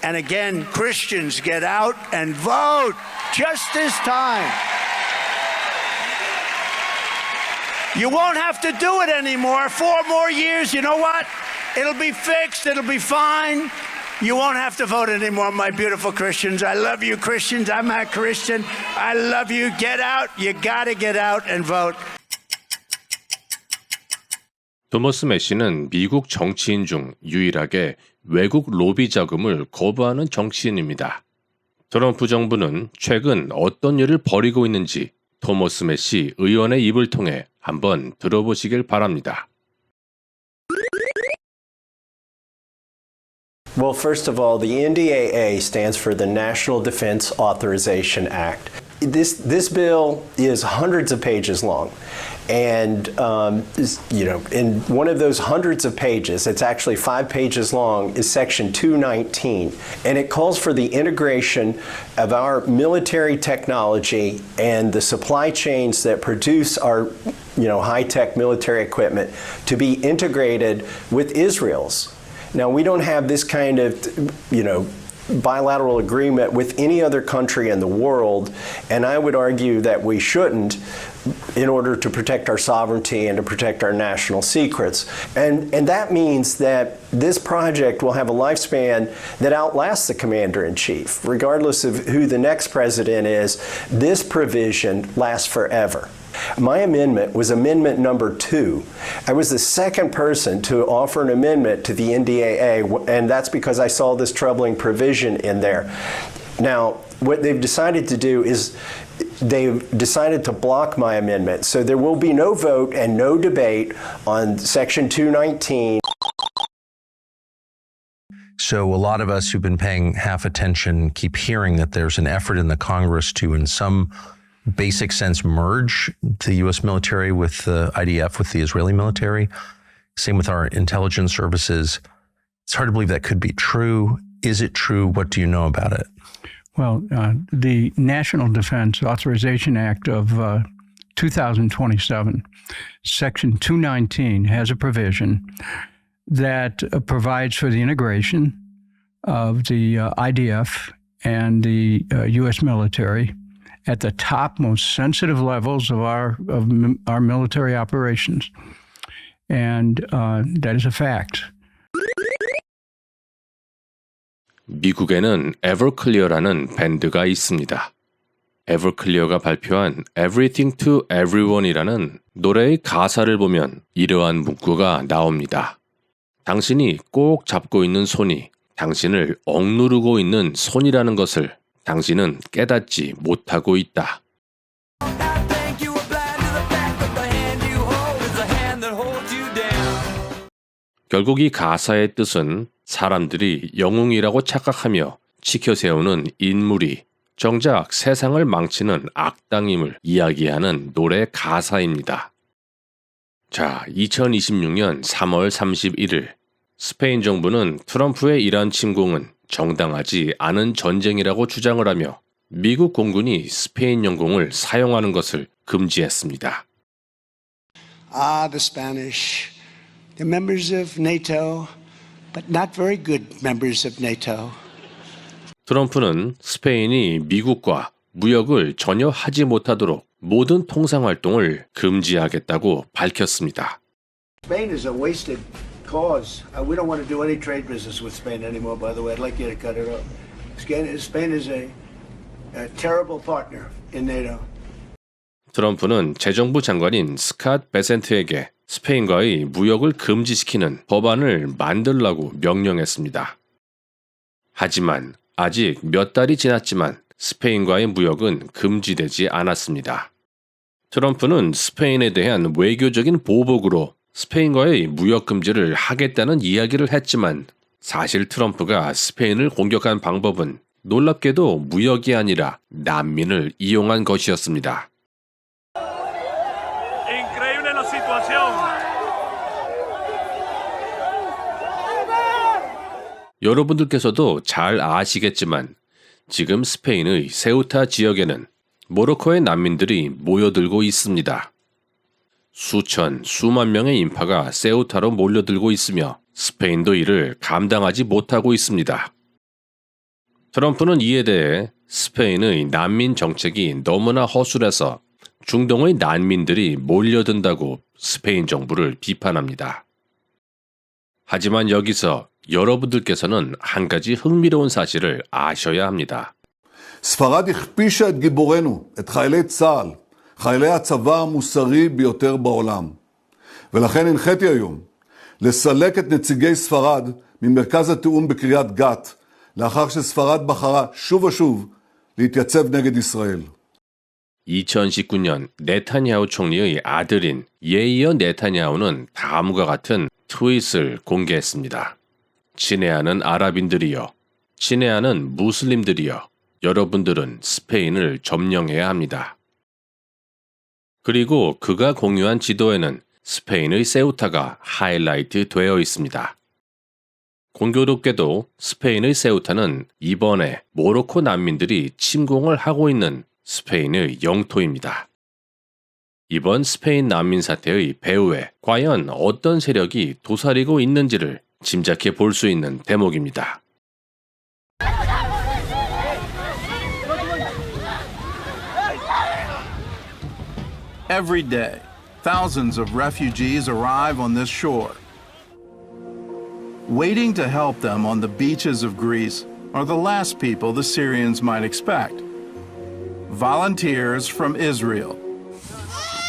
And again, Christians, get out and vote just this time. You won't have to do it anymore. 4 more years, you know what? It'll be fixed, it'll be fine. You won't have to vote anymore, my beautiful Christians. I love you, Christians. I'm a Christian. I love you. Get out. You gotta get out and vote. 토머스 매시는 미국 정치인 중 유일하게 외국 로비 자금을 거부하는 정치인입니다. 트럼프 정부는 최근 어떤 일을 벌이고 있는지 토머스 매시 의원의 입을 통해 한번 들어보시길 바랍니다. Well, first of all, the NDAA stands for the National Defense Authorization Act. This bill is hundreds of pages long. And, in one of those hundreds of pages, it's actually 5 pages long, is Section 219. And it calls for the integration of our military technology and the supply chains that produce our, high-tech military equipment to be integrated with Israel's. Now, we don't have this kind of, bilateral agreement with any other country in the world, and I would argue that we shouldn't in order to protect our sovereignty and to protect our national secrets. And that means that this project will have a lifespan that outlasts the commander-in-chief. Regardless of who the next president is, this provision lasts forever. My amendment was amendment number 2. I was the second person to offer an amendment to the NDAA, and that's because I saw this troubling provision in there. Now, what they've decided to do is they've decided to block my amendment. So there will be no vote and no debate on Section 219. So a lot of us who've been paying half attention keep hearing that there's an effort in the Congress to, in some basic sense, merge the U.S. military with the IDF, with the Israeli military. Same with our intelligence services. It's hard to believe that could be true. Is it true? What do you know about it? Well, the National Defense Authorization Act of 2027, Section 219, has a provision that provides for the integration of the IDF and the U.S. military at the top, most sensitive levels of our military operations. And that is a fact. 미국에는 에버클리어라는 밴드가 있습니다. 에버클리어가 발표한 Everything to Everyone이라는 노래의 가사를 보면 이러한 문구가 나옵니다. 당신이 꼭 잡고 있는 손이 당신을 억누르고 있는 손이라는 것을 당신은 깨닫지 못하고 있다. 결국 이 가사의 뜻은 사람들이 영웅이라고 착각하며 치켜세우는 인물이 정작 세상을 망치는 악당임을 이야기하는 노래 가사입니다. 자, 2026년 3월 31일 스페인 정부는 트럼프의 이란 침공은 정당하지 않은 전쟁이라고 주장을 하며 미국 공군이 스페인 영공을 사용하는 것을 금지했습니다. The Spanish, they're members of NATO, but not very good members of NATO. 트럼프는 스페인이 미국과 무역을 전혀 하지 못하도록 모든 통상 활동을 금지하겠다고 밝혔습니다. Spain is a wasted cause. We don't want to do any trade business with Spain anymore, by the way. I'd like you to cut it off. Spain is a terrible partner in NATO. 트럼프는 재정부 장관인 스캇 베센트에게 스페인과의 무역을 금지시키는 법안을 만들라고 명령했습니다. 하지만 아직 몇 달이 지났지만 스페인과의 무역은 금지되지 않았습니다. 트럼프는 스페인에 대한 외교적인 보복으로 스페인과의 무역 금지를 하겠다는 이야기를 했지만 사실 트럼프가 스페인을 공격한 방법은 놀랍게도 무역이 아니라 난민을 이용한 것이었습니다. 여러분들께서도 잘 아시겠지만 지금 스페인의 세우타 지역에는 모로코의 난민들이 모여들고 있습니다. 수만 명의 인파가 세우타로 몰려들고 있으며 스페인도 이를 감당하지 못하고 있습니다. 트럼프는 이에 대해 스페인의 난민 정책이 너무나 허술해서 중동의 난민들이 몰려든다고 스페인 정부를 비판합니다. 하지만 여기서 여러분들께서는 한 가지 흥미로운 사실을 아셔야 합니다. ספרד הכפישה את גיבורינו, את חיילי צה"ל, חיילי הצבא המוסרי ביותר בעולם. ולכן הנחיתי היום לסלק את נציגי ספרד ממרכז התיאום בקריית גת, לאחר שספרד בחרה שוב ושוב להתייצב נגד ישראל. 2019년 네타냐후 총리의 아들인 예이어 네타냐후는 다음과 같은 트윗을 공개했습니다. 친애하는 아랍인들이여, 친애하는 무슬림들이여, 여러분들은 스페인을 점령해야 합니다. 그리고 그가 공유한 지도에는 스페인의 세우타가 하이라이트 되어 있습니다. 공교롭게도 스페인의 세우타는 이번에 모로코 난민들이 침공을 하고 있는 스페인의 영토입니다. 이번 스페인 난민 사태의 배후에 과연 어떤 세력이 도사리고 있는지를 짐작해 볼 수 있는 대목입니다. Every day, thousands of refugees arrive on this shore. Waiting to help them on the beaches of Greece are the last people the Syrians might expect. Volunteers from Israel.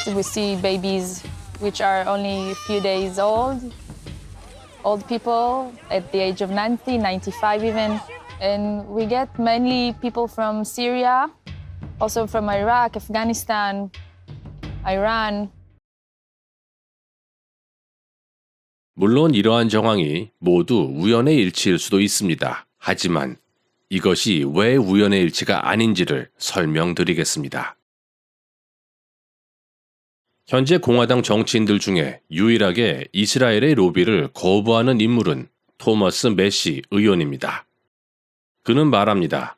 We see babies which are only a few days old people at the age of 90, 95 even. And we get mainly people from Syria, also from Iraq, Afghanistan, Iran. 물론 이러한 정황이 모두 우연의 일치일 수도 있습니다. 하지만 이것이 왜 우연의 일치가 아닌지를 설명드리겠습니다. 현재 공화당 정치인들 중에 유일하게 이스라엘의 로비를 거부하는 인물은 토머스 매시 의원입니다. 그는 말합니다.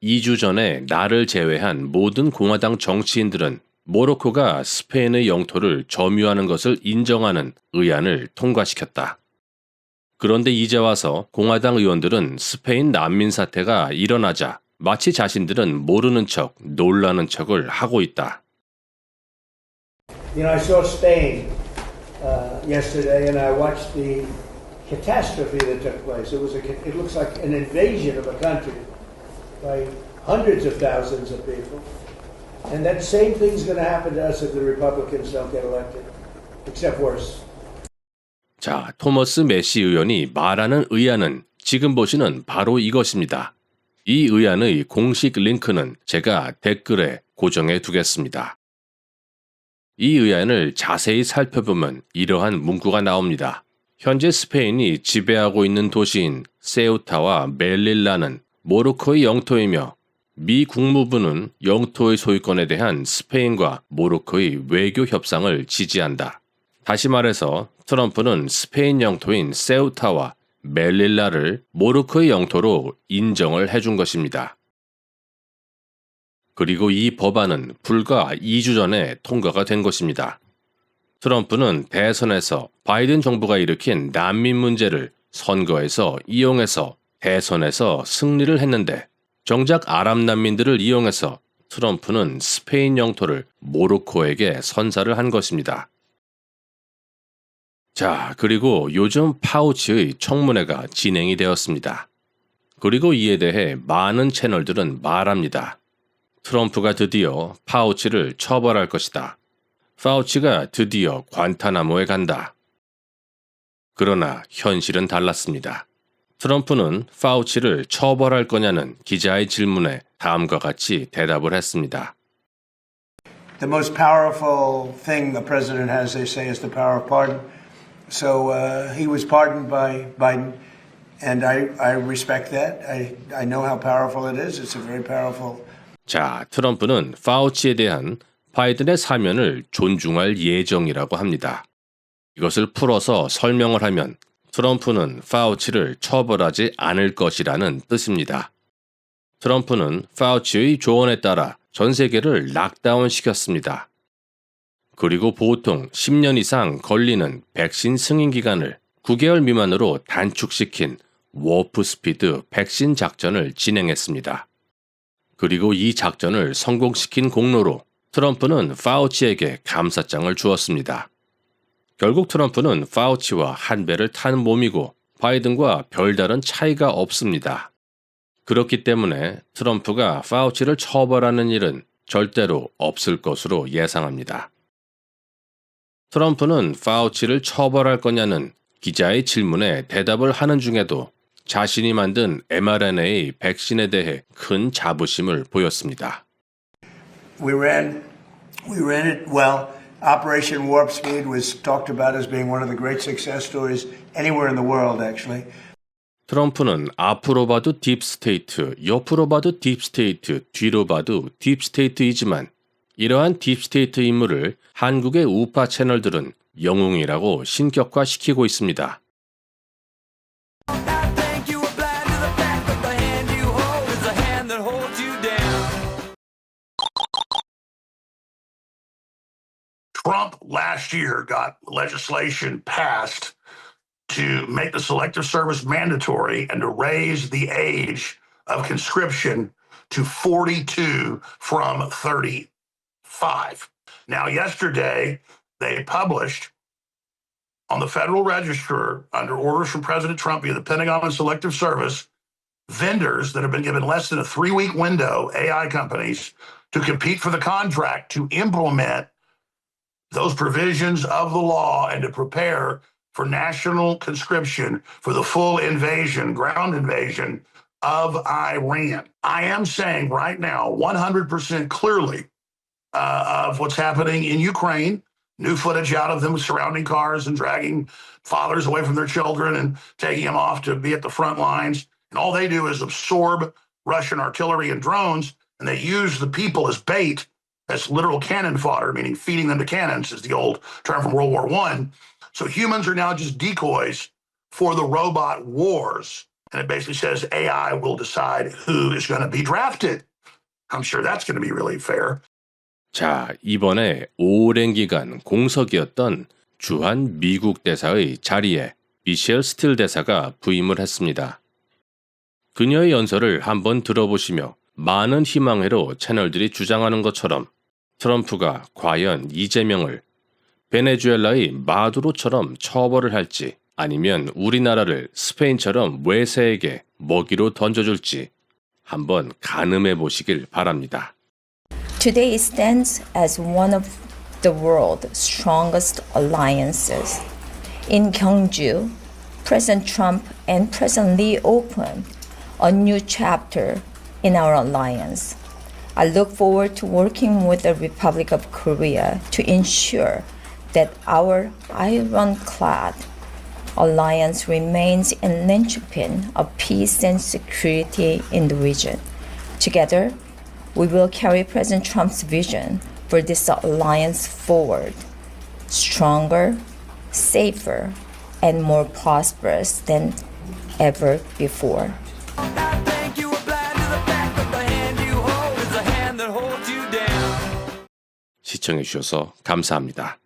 2주 전에 나를 제외한 모든 공화당 정치인들은 모로코가 스페인의 영토를 점유하는 것을 인정하는 의안을 통과시켰다. 그런데 이제 와서 공화당 의원들은 스페인 난민 사태가 일어나자 마치 자신들은 모르는 척, 놀라는 척을 하고 있다. You know, I saw Spain yesterday, and I watched the catastrophe that took place. It looks like an invasion of a country by hundreds of thousands of people. And that same thing's going to happen to us if the Republicans don't get elected, except worse. 자, 토머스 매시 의원이 말하는 의안은 지금 보시는 바로 이것입니다. 이 의안의 공식 링크는 제가 댓글에 고정해 두겠습니다. 이 의안을 자세히 살펴보면 이러한 문구가 나옵니다. 현재 스페인이 지배하고 있는 도시인 세우타와 멜릴라는 모로코의 영토이며 미 국무부는 영토의 소유권에 대한 스페인과 모로코의 외교 협상을 지지한다. 다시 말해서 트럼프는 스페인 영토인 세우타와 멜릴라를 모로코의 영토로 인정을 해준 것입니다. 그리고 이 법안은 불과 2주 전에 통과가 된 것입니다. 트럼프는 대선에서 바이든 정부가 일으킨 난민 문제를 선거에서 이용해서 대선에서 승리를 했는데 정작 아랍 난민들을 이용해서 트럼프는 스페인 영토를 모로코에게 선사를 한 것입니다. 자, 그리고 요즘 파우치의 청문회가 진행이 되었습니다. 그리고 이에 대해 많은 채널들은 말합니다. 트럼프가 드디어 파우치를 처벌할 것이다. 파우치가 드디어 관타나모에 간다. 그러나 현실은 달랐습니다. 트럼프는 파우치를 처벌할 거냐는 기자의 질문에 다음과 같이 대답을 했습니다. The most powerful thing the president has, they say, is the power of pardon. So he was pardoned by Biden, and I respect that. I know how powerful it is. It's a very powerful. 자, 트럼프는 파우치에 대한 바이든의 사면을 존중할 예정이라고 합니다. 이것을 풀어서 설명을 하면 트럼프는 파우치를 처벌하지 않을 것이라는 뜻입니다. 트럼프는 파우치의 조언에 따라 전 세계를 락다운 시켰습니다. 그리고 보통 10년 이상 걸리는 백신 승인 기간을 9개월 미만으로 단축시킨 워프 스피드 백신 작전을 진행했습니다. 그리고 이 작전을 성공시킨 공로로 트럼프는 파우치에게 감사장을 주었습니다. 결국 트럼프는 파우치와 한 배를 탄 몸이고 바이든과 별다른 차이가 없습니다. 그렇기 때문에 트럼프가 파우치를 처벌하는 일은 절대로 없을 것으로 예상합니다. 트럼프는 파우치를 처벌할 거냐는 기자의 질문에 대답을 하는 중에도 자신이 만든 mRNA 백신에 대해 큰 자부심을 보였습니다. We ran it well. Operation Warp Speed was talked about as being one of the great success stories anywhere in the world, actually. 트럼프는 앞으로 봐도 딥스테이트, 옆으로 봐도 딥스테이트, 뒤로 봐도 딥스테이트이지만 이러한 딥스테이트 인물을 한국의 우파 채널들은 영웅이라고 신격화시키고 있습니다. Trump last year got legislation passed to make the Selective Service mandatory and to raise the age of conscription to 42 from 35. Now, yesterday, they published on the Federal Register, under orders from President Trump via the Pentagon and Selective Service, vendors that have been given less than a 3-week window, AI companies, to compete for the contract to implement those provisions of the law and to prepare for national conscription for the full invasion, ground invasion of Iran. I am saying right now, 100% clearly, of what's happening in Ukraine, new footage out of them surrounding cars and dragging fathers away from their children and taking them off to be at the front lines. And all they do is absorb Russian artillery and drones, and they use the people as bait, as literal cannon fodder, meaning feeding them to cannons is the old term from World War I. So humans are now just decoys for the robot wars. And it basically says AI will decide who is going to be drafted. I'm sure that's going to be really fair. 자, 이번에 오랜 기간 공석이었던 주한 미국 대사의 자리에 미셸 스틸 대사가 부임을 했습니다. 그녀의 연설을 한번 들어보시며 많은 희망회로 채널들이 주장하는 것처럼 트럼프가 과연 이재명을 베네수엘라의 마두로처럼 처벌을 할지 아니면 우리나라를 스페인처럼 외세에게 먹이로 던져줄지 한번 가늠해 보시길 바랍니다. Today it stands as one of the world's strongest alliances. In Gyeongju, President Trump and President Lee opened a new chapter in our alliance. I look forward to working with the Republic of Korea to ensure that our ironclad alliance remains a linchpin of peace and security in the region. Together, we will carry President Trump's vision for this alliance forward, stronger, safer, and more prosperous than ever before. 시청해 주셔서 감사합니다.